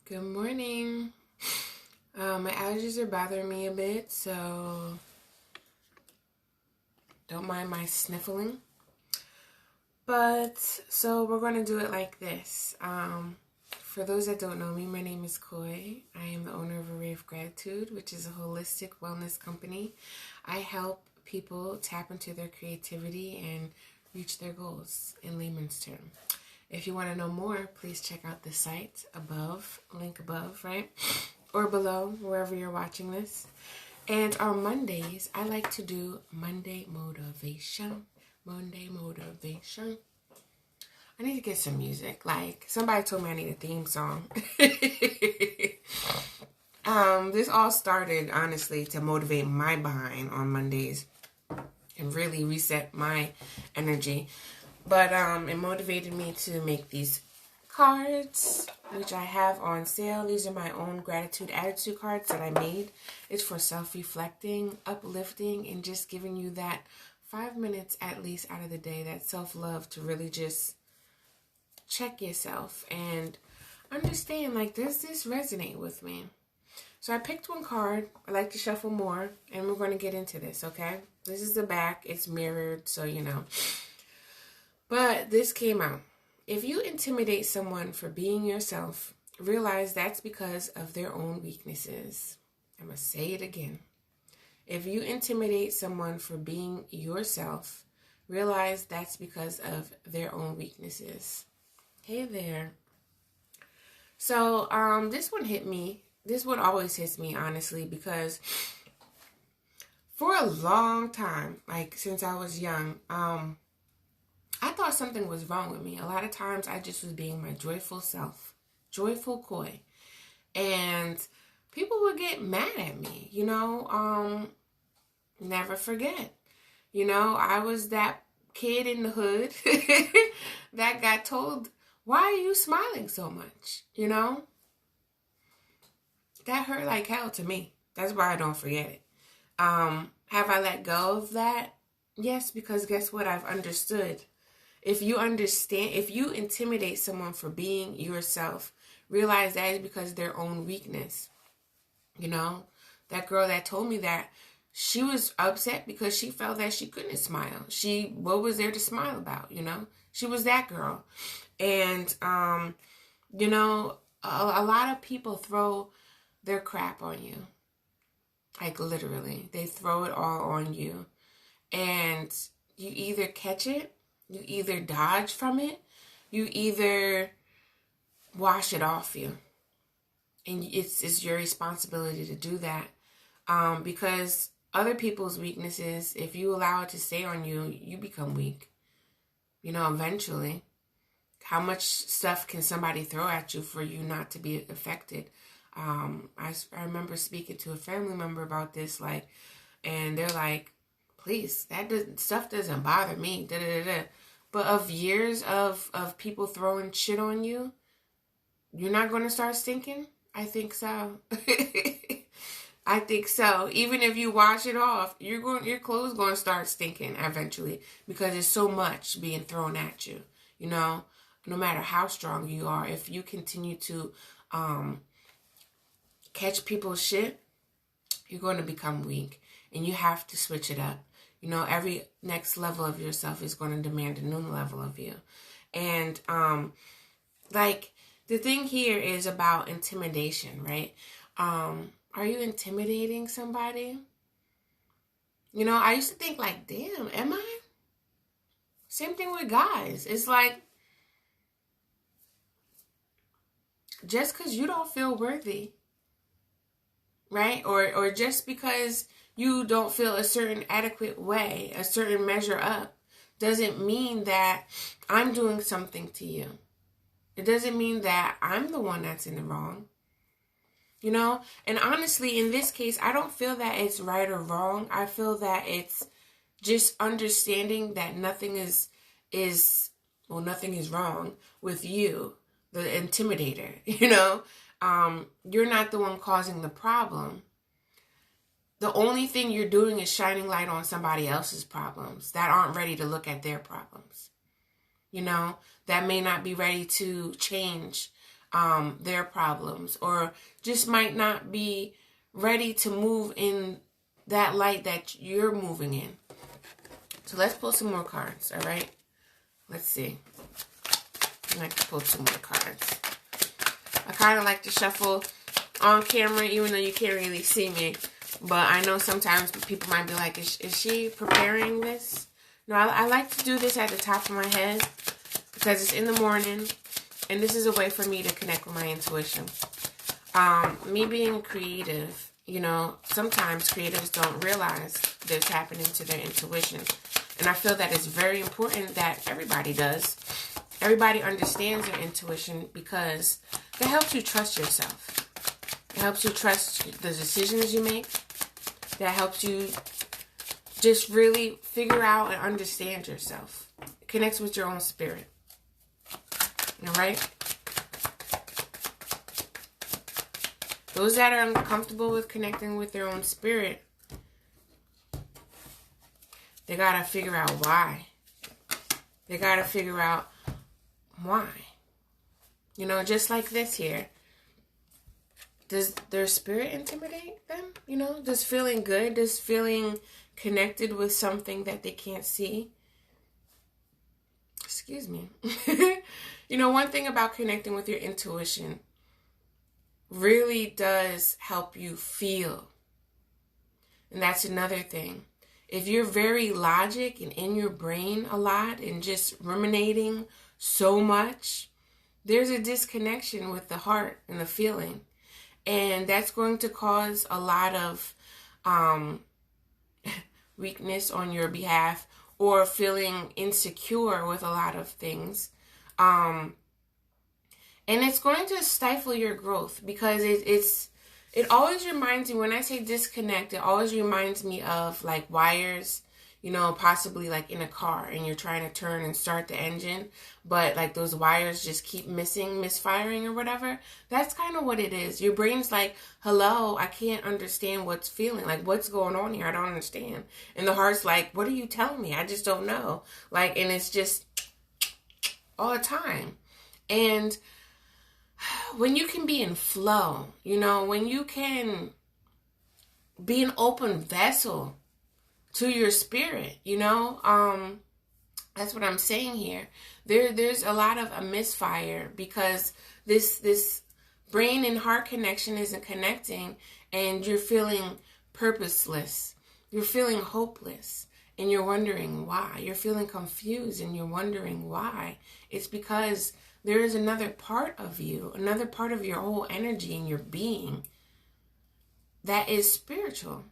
Good morning. My allergies are bothering me a bit, so don't mind my sniffling. So we're going to do it like this. For those that don't know me, my name is Koi. I am the owner of Array of Gratitude, which is a holistic wellness company. I help people tap into their creativity and reach their goals in layman's terms. If you want to know more, please check out the site above, link above, right? Or below, wherever you're watching this. And on Mondays, I like to do Monday Motivation. Monday Motivation. I need to get some music. Like, somebody told me I need a theme song. This all started, honestly, to motivate my behind on Mondays and really reset my energy. But it motivated me to make these cards, which I have on sale. These are my own gratitude attitude cards that I made. It's for self-reflecting, uplifting, and just giving you that 5 minutes at least out of the day, that self-love to really just check yourself and understand, like, does this resonate with me? So I picked one card. I like to shuffle more, and we're going to get into this, okay? This is the back. It's mirrored, so you know. But this came out. If you intimidate someone for being yourself, realize that's because of their own weaknesses. I'm going to say it again. If you intimidate someone for being yourself, realize that's because of their own weaknesses. Hey there. So this one hit me. This one always hits me, honestly, because for a long time, like since I was young, I thought something was wrong with me. A lot of times I just was being my joyful self, joyful Koi. And people would get mad at me, you know. Never forget. You know, I was that kid in the hood that got told, why are you smiling so much? You know? That hurt like hell to me. That's why I don't forget it. Have I let go of that? Yes, because guess what? I've understood. If you intimidate someone for being yourself, realize that is because of their own weakness. You know, that girl that told me that, she was upset because she felt that she couldn't smile. What was there to smile about, you know? She was that girl. And, you know, a lot of people throw their crap on you. Like, literally. They throw it all on you. And you either catch it, you either dodge from it, you either wash it off you. And it's your responsibility to do that. Because other people's weaknesses, if you allow it to stay on you, you become weak. You know, eventually. How much stuff can somebody throw at you for you not to be affected? I remember speaking to a family member about this, like, and they're like, please, stuff doesn't bother me, da-da-da-da. But of years of people throwing shit on you, you're not going to start stinking? I think so. I think so. Even if you wash it off, your clothes going to start stinking eventually because there's so much being thrown at you. You know, no matter how strong you are, if you continue to catch people's shit, you're going to become weak, and you have to switch it up. You know, every next level of yourself is going to demand a new level of you. And like, the thing here is about intimidation, right? Are you intimidating somebody? You know, I used to think like, damn, am I? Same thing with guys. It's like, just because you don't feel worthy, right? Or just because you don't feel a certain adequate way, a certain measure up, doesn't mean that I'm doing something to you. It doesn't mean that I'm the one that's in the wrong. You know? And honestly, in this case, I don't feel that it's right or wrong. I feel that it's just understanding that nothing is wrong with you, the intimidator, you know? You're not the one causing the problem. The only thing you're doing is shining light on somebody else's problems that aren't ready to look at their problems. You know, that may not be ready to change their problems, or just might not be ready to move in that light that you're moving in. So let's pull some more cards, all right? Let's see. I like to pull some more cards. I kind of like to shuffle on camera, even though you can't really see me. But I know sometimes people might be like, is she preparing this? No, I like to do this at the top of my head because it's in the morning. And this is a way for me to connect with my intuition. Me being creative, you know, sometimes creatives don't realize they're tapping into their intuition. And I feel that it's very important that everybody does. Everybody understands their intuition because it helps you trust yourself. It helps you trust the decisions you make. That helps you just really figure out and understand yourself. It connects with your own spirit. All right? Those that are uncomfortable with connecting with their own spirit, they got to figure out why. They got to figure out why. You know, just like this here. Does their spirit intimidate them? You know, does feeling good, does feeling connected with something that they can't see? Excuse me. You know, one thing about connecting with your intuition really does help you feel. And that's another thing. If you're very logic and in your brain a lot and just ruminating so much, there's a disconnection with the heart and the feeling. And that's going to cause a lot of weakness on your behalf, or feeling insecure with a lot of things. And it's going to stifle your growth because it always reminds me, when I say disconnect, it always reminds me of like wires, you know, possibly like in a car and you're trying to turn and start the engine, but like those wires just keep misfiring or whatever. That's kind of what it is. Your brain's like, hello, I can't understand what's feeling. Like, what's going on here? I don't understand. And the heart's like, what are you telling me? I just don't know. Like, and it's just all the time. And when you can be in flow, you know, when you can be an open vessel to your spirit, you know, that's what I'm saying here. There's a lot of a misfire because this brain and heart connection isn't connecting, and you're feeling purposeless. You're feeling hopeless, and you're wondering why. You're feeling confused, and you're wondering why. It's because there is another part of you, another part of your whole energy and your being that is spiritual.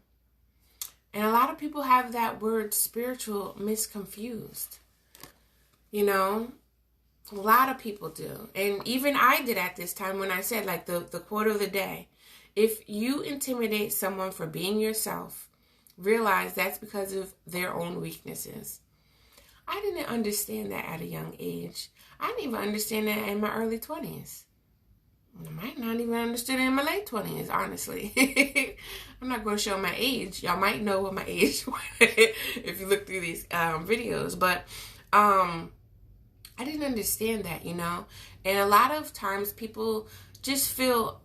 And a lot of people have that word spiritual misconfused. You know, a lot of people do. And even I did at this time when I said, like, the quote of the day. If you intimidate someone for being yourself, realize that's because of their own weaknesses. I didn't understand that at a young age. I didn't even understand that in my early 20s. I might not even understand it in my late 20s, honestly. I'm not going to show my age. Y'all might know what my age was if you look through these videos. But I didn't understand that, you know. And a lot of times people just feel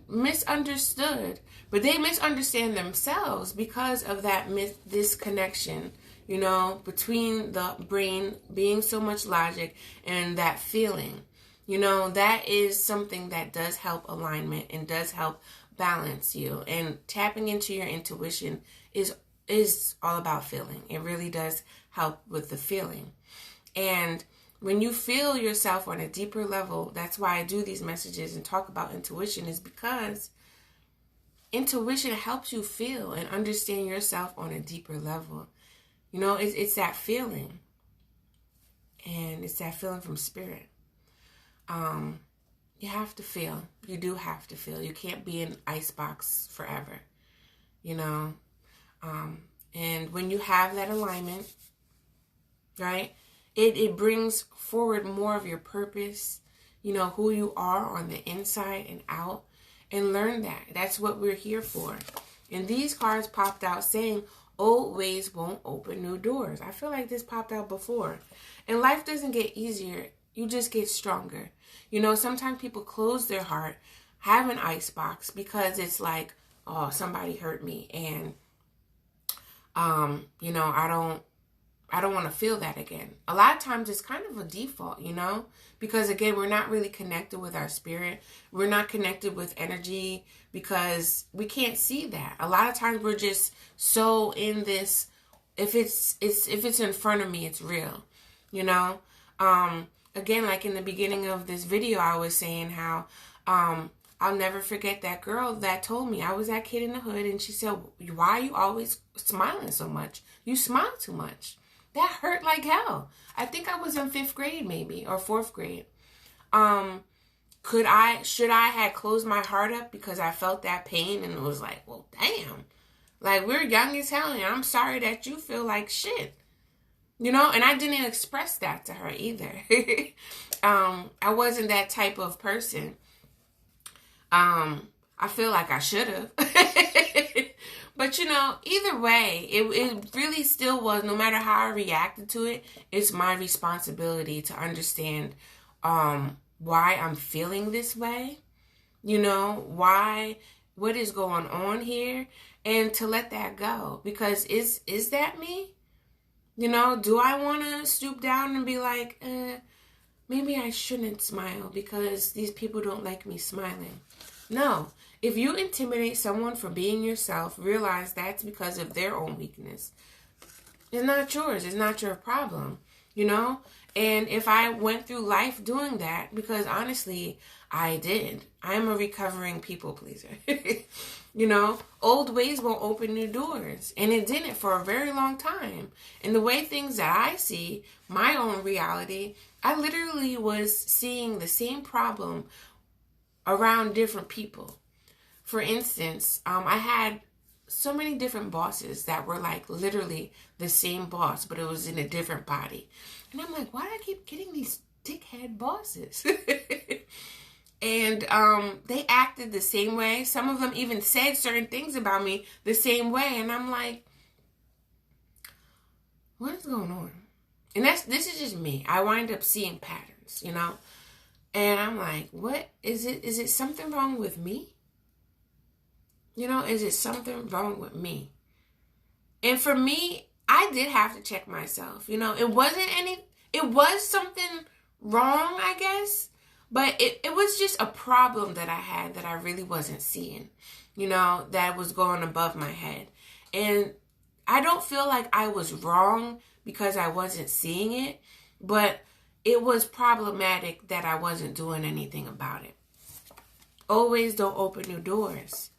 misunderstood. But they misunderstand themselves because of that disconnection, you know, between the brain being so much logic and that feeling. You know, that is something that does help alignment and does help balance you. And tapping into your intuition is all about feeling. It really does help with the feeling. And when you feel yourself on a deeper level, that's why I do these messages and talk about intuition, is because intuition helps you feel and understand yourself on a deeper level. You know, it's that feeling. And it's that feeling from spirit. You have to feel. You do have to feel. You can't be in an icebox forever, you know. And when you have that alignment, right, it brings forward more of your purpose, you know, who you are on the inside and out, and learn that. That's what we're here for. And these cards popped out saying, old ways won't open new doors. I feel like this popped out before. And life doesn't get easier, You just get stronger. You know, sometimes people close their heart, have an ice box because it's like, oh, somebody hurt me, and you know, I don't want to feel that again. A lot of times it's kind of a default, you know, because again, we're not really connected with our spirit. We're not connected with energy because we can't see that. A lot of times we're just so in this, if it's in front of me, it's real, you know. Again, like in the beginning of this video, I was saying how I'll never forget that girl that told me, I was that kid in the hood, and she said, why are you always smiling so much? You smile too much. That hurt like hell. I think I was in 5th grade maybe, or 4th grade. Should I have closed my heart up because I felt that pain, and it was like, well, damn. Like, we're young as hell, and I'm sorry that you feel like shit. You know, and I didn't express that to her either. I wasn't that type of person. I feel like I should have. But, you know, either way, it really still was, no matter how I reacted to it, it's my responsibility to understand why I'm feeling this way. You know, what is going on here, and to let that go. Because is that me? You know, do I want to stoop down and be like, maybe I shouldn't smile because these people don't like me smiling? No. If you intimidate someone for being yourself, realize that's because of their own weakness. It's not yours. It's not your problem, you know? And if I went through life doing that, because honestly, I did. I'm a recovering people pleaser. You know, old ways won't open new doors. And it didn't for a very long time. And the way things that I see, my own reality, I literally was seeing the same problem around different people. For instance, I had so many different bosses that were like literally the same boss, but it was in a different body. And I'm like, why do I keep getting these dickhead bosses? And they acted the same way. Some of them even said certain things about me the same way. And I'm like, what is going on? And this is just me. I wind up seeing patterns, you know. And I'm like, what is it? Is it something wrong with me? You know, is it something wrong with me? And for me, I did have to check myself. You know, it was something wrong, I guess. But it was just a problem that I had that I really wasn't seeing, you know, that was going above my head. And I don't feel like I was wrong because I wasn't seeing it, but it was problematic that I wasn't doing anything about it. Always don't open new doors.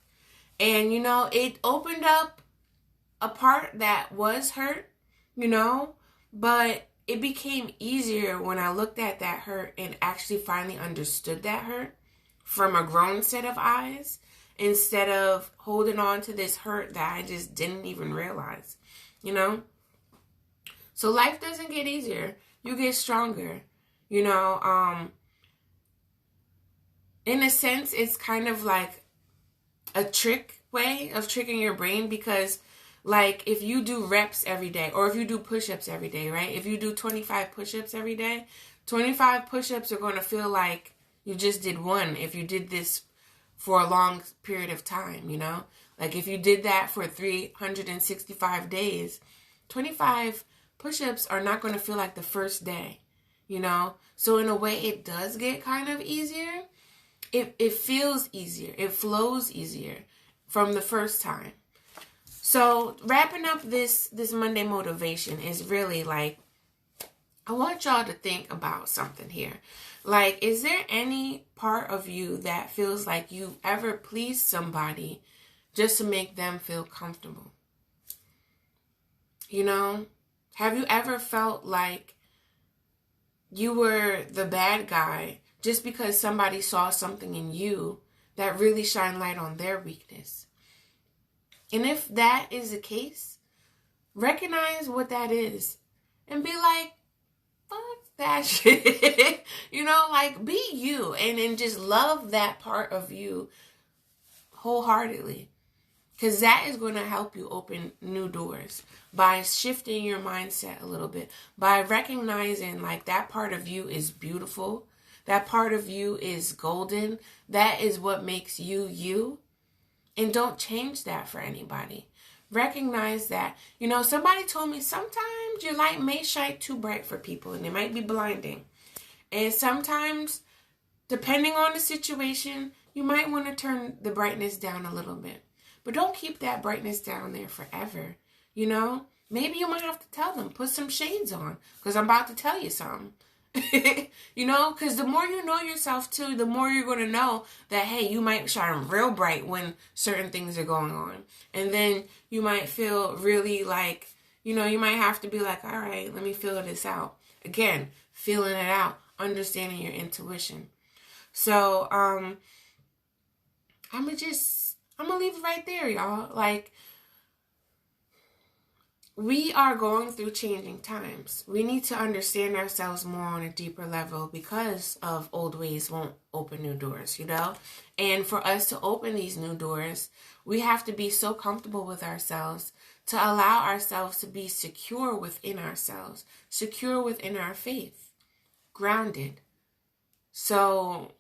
And, you know, it opened up a part that was hurt, you know, but it became easier when I looked at that hurt and actually finally understood that hurt from a grown set of eyes, instead of holding on to this hurt that I just didn't even realize, you know? So life doesn't get easier. You get stronger, you know? In a sense, it's kind of like a trick way of tricking your brain, because like if you do reps every day, or if you do push-ups every day, right? If you do 25 push-ups every day, 25 push-ups are going to feel like you just did one if you did this for a long period of time, you know? Like if you did that for 365 days, 25 push-ups are not going to feel like the first day, you know? So in a way, it does get kind of easier. It feels easier. It flows easier from the first time. So wrapping up this Monday motivation is really like, I want y'all to think about something here. Like, is there any part of you that feels like you ever pleased somebody just to make them feel comfortable? You know, have you ever felt like you were the bad guy just because somebody saw something in you that really shined light on their weakness? And if that is the case, recognize what that is and be like, fuck that shit. You know, like, be you and just love that part of you wholeheartedly. Because that is going to help you open new doors by shifting your mindset a little bit, by recognizing like that part of you is beautiful. That part of you is golden. That is what makes you, you. And don't change that for anybody. Recognize that. You know, somebody told me sometimes your light may shine too bright for people and it might be blinding. And sometimes, depending on the situation, you might want to turn the brightness down a little bit. But don't keep that brightness down there forever. You know, maybe you might have to tell them, put some shades on, because I'm about to tell you something. You know, because the more you know yourself too, the more you're going to know that, hey, you might shine real bright when certain things are going on. And then you might feel really like, you know, you might have to be like, all right, let me feel this out. Again, feeling it out, understanding your intuition. So, I'm going to leave it right there, y'all. Like, we are going through changing times. We need to understand ourselves more on a deeper level because of old ways won't open new doors, you know? And for us to open these new doors, we have to be so comfortable with ourselves to allow ourselves to be secure within ourselves, secure within our faith, grounded, so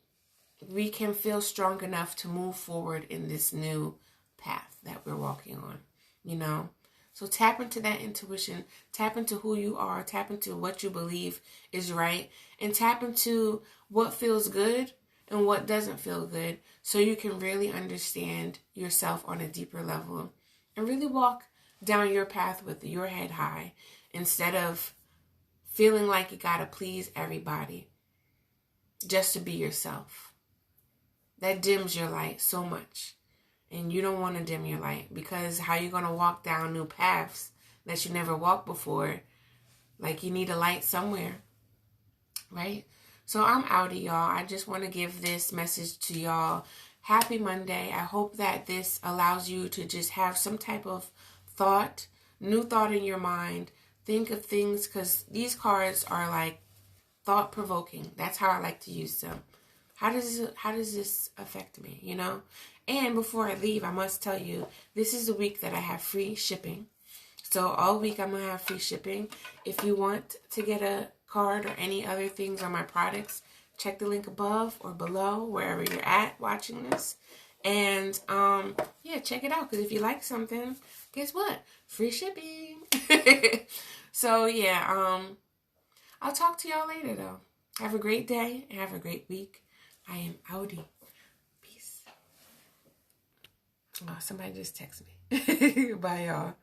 we can feel strong enough to move forward in this new path that we're walking on, you know? So tap into that intuition, tap into who you are, tap into what you believe is right, and tap into what feels good and what doesn't feel good so you can really understand yourself on a deeper level and really walk down your path with your head high instead of feeling like you gotta please everybody just to be yourself. That dims your light so much. And you don't want to dim your light because how you going to walk down new paths that you never walked before? Like you need a light somewhere, right? So I'm outie, y'all. I just want to give this message to y'all. Happy Monday. I hope that this allows you to just have some type of thought, new thought in your mind. Think of things because these cards are like thought-provoking. That's how I like to use them. How does this affect me, you know? And before I leave, I must tell you, this is the week that I have free shipping. So all week I'm going to have free shipping. If you want to get a card or any other things on my products, check the link above or below, wherever you're at watching this. And, yeah, check it out. Because if you like something, guess what? Free shipping. So, yeah, I'll talk to y'all later, though. Have a great day and have a great week. I am outie. Peace. Oh, somebody just texted me. Bye, y'all.